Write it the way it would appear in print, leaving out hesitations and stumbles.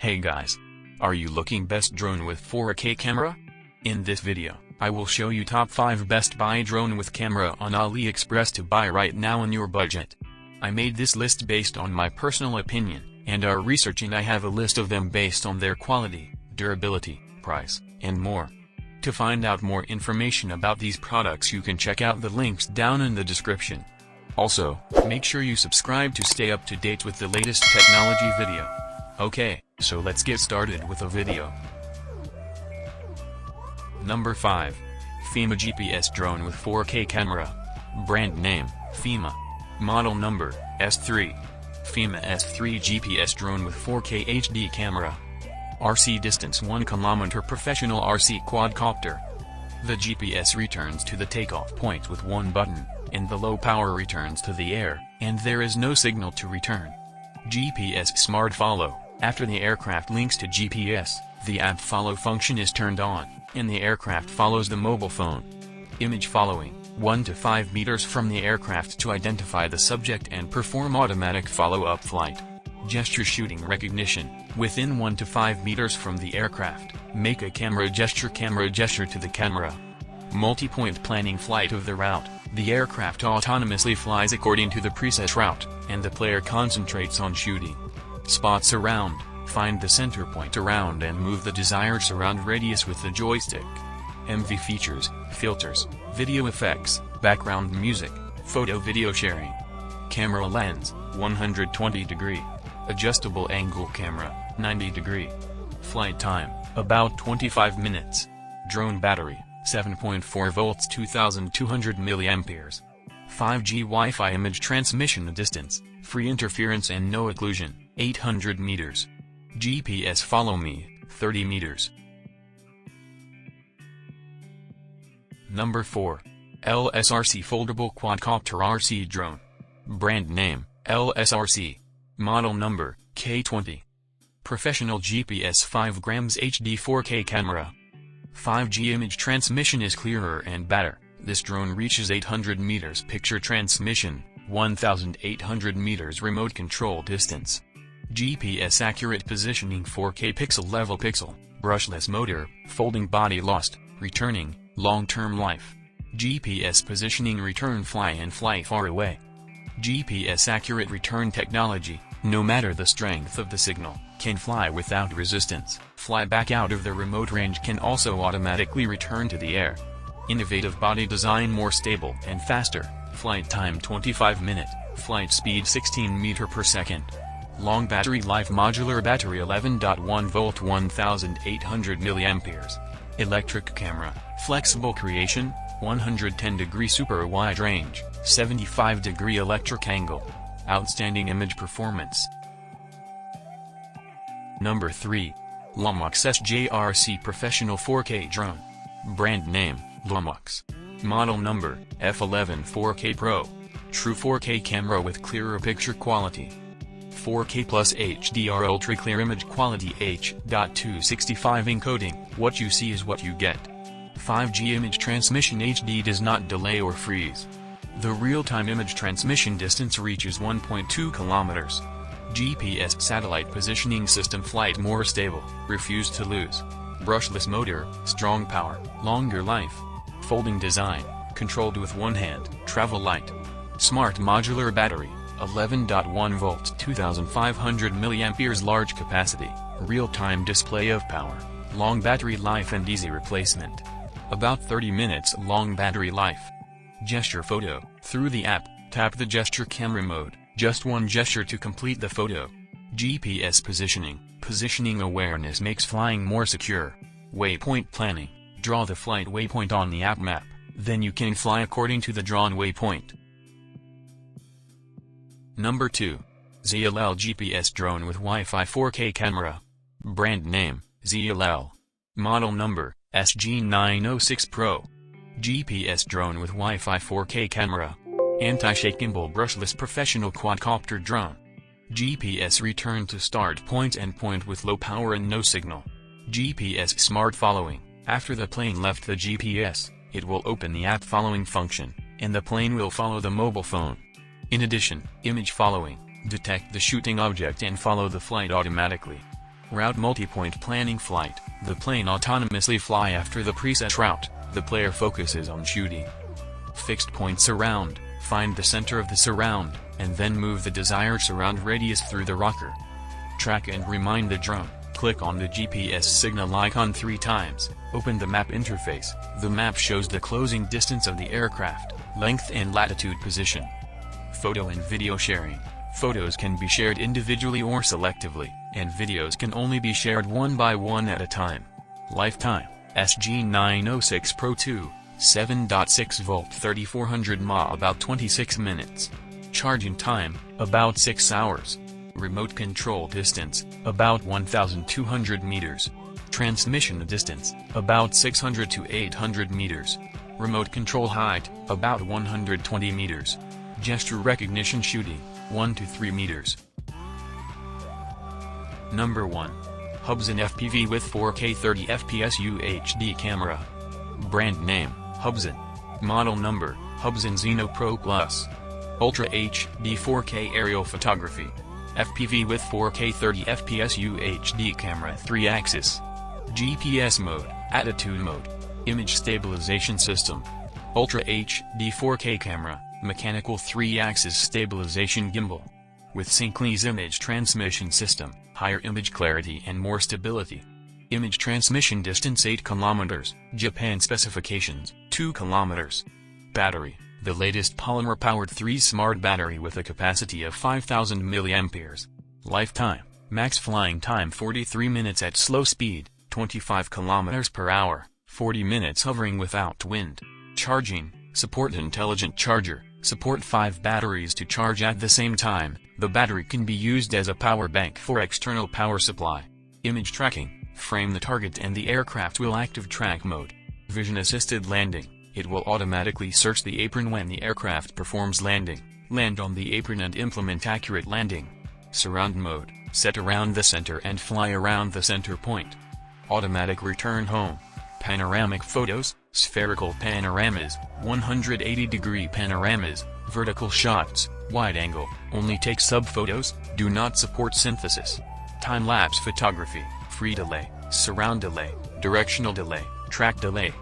Hey guys! Are you looking best drone with 4K camera? In this video, I will show you top 5 best buy drone with camera on AliExpress to buy right now on your budget. I made this list based on my personal opinion, and are researching. I have a list of them based on their quality, durability, price, and more. To find out more information about these products you can check out the links down in the description. Also, make sure you subscribe to stay up to date with the latest technology video. Okay, so let's get started with the video. Number 5. Fema GPS Drone with 4K Camera. Brand name, Fema. Model number, S3. Fema S3 GPS Drone with 4K HD Camera. RC distance 1 km. Professional RC Quadcopter. The GPS returns to the takeoff point with one button, and the low power returns to the air, and there is no signal to return. GPS Smart Follow. After the aircraft links to GPS, the app follow function is turned on, and the aircraft follows the mobile phone. Image following, 1 to 5 meters from the aircraft to identify the subject and perform automatic follow-up flight. Gesture shooting recognition, within 1 to 5 meters from the aircraft, make a camera gesture to the camera. Multi-point planning flight of the route, the aircraft autonomously flies according to the preset route, and the player concentrates on shooting. Spot surround, find the center point around and move the desired surround radius with the joystick. MV features, filters, video effects, background music, photo video sharing. Camera lens, 120 degree. Adjustable angle camera, 90 degree. Flight time, about 25 minutes. Drone battery, 7.4 volts 2200 milliamperes. 5G Wi-Fi image transmission distance, free interference and no occlusion, 800 meters. GPS follow me, 30 meters. Number 4. LSRC Foldable Quadcopter RC Drone. Brand name, LSRC. Model number, K20. Professional GPS 5 grams HD 4K camera. 5G image transmission is clearer and better. This drone reaches 800 meters picture transmission, 1,800 meters remote control distance. GPS accurate positioning 4K pixel level pixel, brushless motor, folding body lost, returning, long-term life. GPS positioning return fly and fly far away. GPS accurate return technology, no matter the strength of the signal, can fly without resistance, fly back out of the remote range, can also automatically return to the air. Innovative body design, more stable and faster, flight time 25 minutes, flight speed 16 meters per second. Long battery life, modular battery 11.1 volt 1800 milliamperes. Electric camera, flexible creation, 110 degree super wide range, 75 degree electric angle. Outstanding image performance. Number 3. Laumox Sjrc Professional 4K Drone. Brand name, Laumox. Model number, F11 4K Pro. True 4K camera with clearer picture quality. 4K plus HDR ultra clear image quality H.265 encoding, what you see is what you get. 5G image transmission HD does not delay or freeze. The real-time image transmission distance reaches 1.2 kilometers. GPS satellite positioning system, flight more stable, refuse to lose. Brushless motor, strong power, longer life. Folding design, controlled with one hand, travel light. Smart modular battery, 11.1 volts 2500 milliamperes, large capacity, real-time display of power, long battery life and easy replacement. About 30 minutes long battery life. Gesture photo, through the app, tap the gesture camera mode, just one gesture to complete the photo. GPS positioning awareness makes flying more secure. Waypoint planning, draw the flight waypoint on the app map, then you can fly according to the drawn waypoint. Number 2. ZLL GPS Drone with Wi-Fi 4K camera. Brand name, ZLL. Model number, SG906 Pro. GPS drone with Wi-Fi 4K camera. Anti-shake gimbal brushless professional quadcopter drone. GPS return to start point and point with low power and no signal. GPS smart following, after the plane left the GPS, it will open the app following function, and the plane will follow the mobile phone. In addition, image following, detect the shooting object and follow the flight automatically. Route multi-point planning flight. The plane autonomously fly after the preset route. The player focuses on shooting fixed points around, find the center of the surround, and then move the desired surround radius through the rocker. Track and remind the drone. Click on the GPS signal icon 3 times, open the map interface. The map shows the closing distance of the aircraft, length and latitude position. Photo and video sharing. Photos can be shared individually or selectively, and videos can only be shared one by one at a time. Lifetime, SG906 Pro 2, 7.6 volt 3400 mAh about 26 minutes. Charging time, about 6 hours. Remote control distance, about 1,200 meters. Transmission distance, about 600 to 800 meters. Remote control height, about 120 meters. Gesture recognition shooting, 1 to 3 meters. Number 1. Hubsan FPV with 4K 30 FPS UHD camera. Brand name, Hubsan. Model number, Hubsan Xeno Pro Plus. Ultra HD 4K aerial photography. FPV with 4K 30 FPS UHD camera 3-axis. GPS mode, attitude mode. Image stabilization system. Ultra HD 4K camera, mechanical 3-axis stabilization gimbal. With synchronous image transmission system, higher image clarity and more stability. Image transmission distance 8 km, Japan specifications, 2 km. Battery, the latest polymer-powered 3 smart battery with a capacity of 5000 mAh. Lifetime, max flying time 43 minutes at slow speed, 25 km per hour, 40 minutes hovering without wind. Charging, support intelligent charger, support 5 batteries to charge at the same time. The battery can be used as a power bank for external power supply. Image tracking, frame the target and the aircraft will active track mode. Vision assisted landing, it will automatically search the apron when the aircraft performs landing, land on the apron and implement accurate landing. Surround mode, set around the center and fly around the center point. Automatic return home. Panoramic photos, spherical panoramas, 180-degree panoramas, vertical shots, wide angle, only take sub-photos, do not support synthesis. Time-lapse photography, free delay, surround delay, directional delay, track delay.